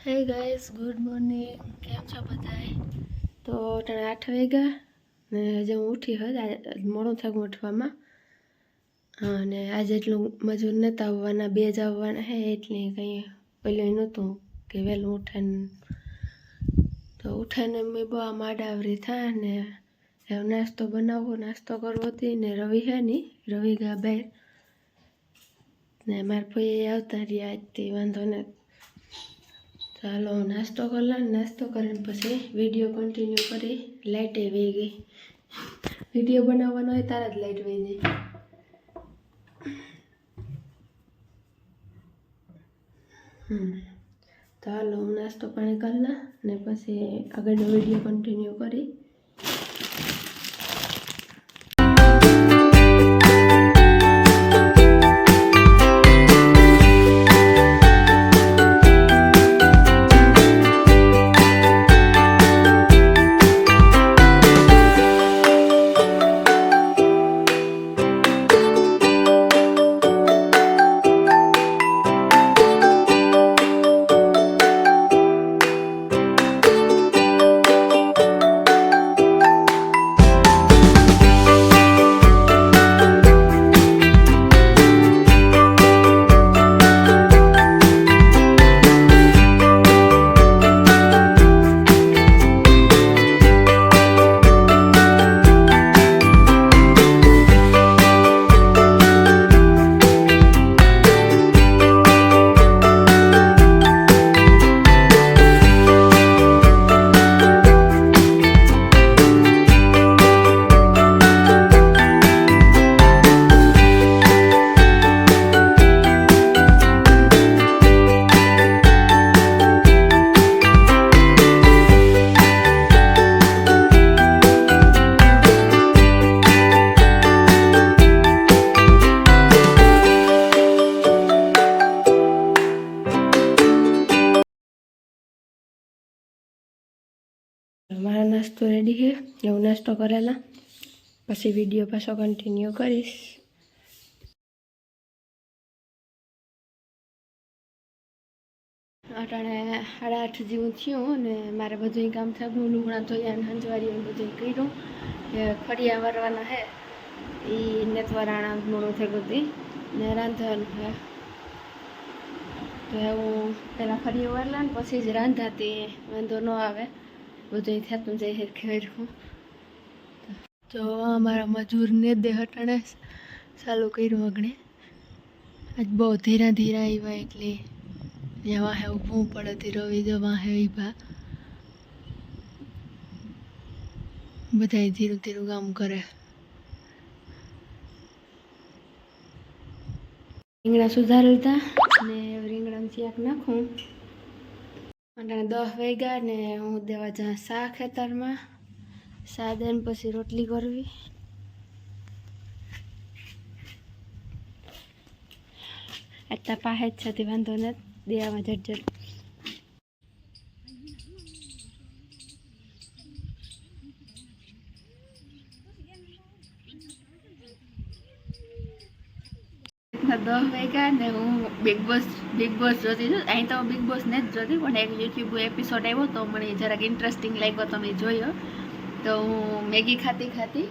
હે guys, good morning. કેમ છો બધાય? તો ટાણે 8 વાગ્યા ને હજી હું ઉઠી મોડું થયું ઉઠવામાં. અને આજે એટલું મજૂર નહોતા આવવાના, 2 જ આવવાના હે એટલે કંઈ પેલું નહોતું કે વહેલું ઉઠાને તો ઉઠાને મેં બહુ માડાવરી થાય ને નાસ્તો બનાવવો, નાસ્તો કરવો હતી ને રવિ હે નહીં, રવિ ગયા બહાર ને મારા ભાઈ આવતા રહ્યા આજથી વાંધો ને. ચાલો નાસ્તો કરી લે, નાસ્તો કરીને પછી વિડીયો કન્ટિન્યુ કરી. લાઇટે વહી ગઈ, વિડીયો બનાવવાનો હોય તારા જ લાઇટ વહી જાય. તો હાલો હું નાસ્તો પાણી કરી લે ને પછી આગળનો વિડીયો કન્ટિન્યુ કરી. મારો નાસ્તો રેડી છે, હું નાસ્તો કરેલા પછી વિડીયો પાછો કન્ટિન્યુ કરીશ. અટાણે 8:30 જેવું થયું ને મારે બધું કામ થયું. લુગણા ધોયા, હંજવારી બધું કર્યું. ફળિયા વરવાના હે એ નેતવરાણા મોડું થઈ ગયું ને રાંધવાનું હે. તો હું પહેલાં ફળિયા વરલા ને પછી જ રાંધાતી, વાંધો ન આવે, બધું થતું જાય ખેડું. તો અમારા મજૂરને દે હટાણે ચાલુ કર્યું અગણે. આજ બહુ ધીરા ધીરા આવ્યા એટલે ત્યાં વાહે ઊભું પડે તે રવિ જો વાહે ઊભા બધા ધીરું ધીરું કામ કરે. રીંગણા સુધારેલ હતા ને રીંગણાનું શાક નાખું. અને 10 વાગ્યા ને હું દેવા જા શા ખેતરમાં, શા દઈને પછી રોટલી કરવી. એટલા પાસે જ છે વાંધો નથી, દેવામાં ઝટઝટ. દસ વાગ્યા ને હું બિગ બોસ જોતી હતી. અહીં તો બિગ બોસ ને જ જોતી, પણ એક યુટ્યુબ એપિસોડ આવ્યો તો મને જરાક ઇન્ટરેસ્ટિંગ લાગ્યો તો મેં જોયો. તો હું મેગી ખાતી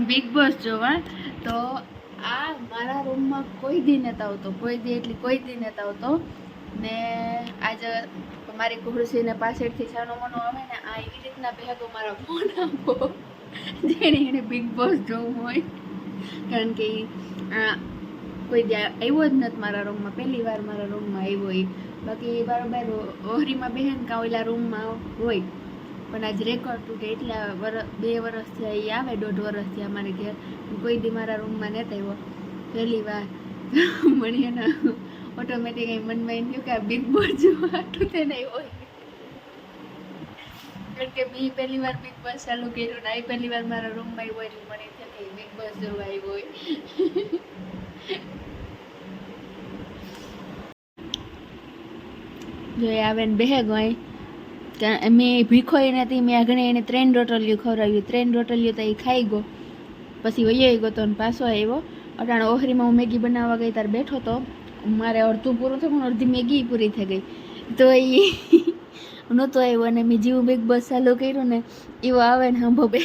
બિગ બોસ જોવા. તો આ મારા રૂમમાં કોઈ દી નહોતો આવતો, કોઈ દી નહોતો આવતો ને આજે મારી ખુરશીને પાછળથી છાનો મનો આવે ને આ એવી રીતના ભેગો મારા ફોન આપો જેને એને બિગ બોસ જોવું હોય. કારણ કે કોઈ દી આવ્યો જ નથી મારા રૂમમાં, પહેલી વાર મારા રૂમમાં આવ્યો હોય. બાકી બરાબર ઓહરીમાં બહેન કાં ઓલા રૂમમાં હોય, પણ આજ રેકોર્ડ તૂટે એટલા 2 વર્ષથી એ આવે, 1.5 વર્ષથી અમારે ઘેર કોઈ દી મારા રૂમમાં નથી આવ્યો. પહેલી વાર મને એના ઓટોમેટિક મનમાં એમ થયું કે આ બિગ બોસ જોવા આટલું તેને હોય. કારણ કે મેં પહેલી વાર બિગ બોસ ચાલુ કર્યું ને આ પહેલી વાર મારા રૂમમાં આવ્યો એટલે મને એમ થયું કે બિગ બોસ જોવા આવ્યો હોય. જો એ આવે ને બેહે ગઈ મેં ભીખો નથી, મેં આગળ એને 3 રોટલીઓ ખવડાવ્યું. 3 રોટલીઓ તો એ ખાઈ ગયો, પછી વયો ગયો તો પાછો આવ્યો. અટાણે ઓહરીમાં હું મેગી બનાવવા ગઈ ત્યારે બેઠો તો મારે અડધું પૂરું થયું પણ અડધી મેગી પૂરી થઈ ગઈ. તો એ નહોતો આવ્યો અને મેં જેવું બિગ બોસ ચાલુ કર્યું ને એવો આવે ને હંભો બે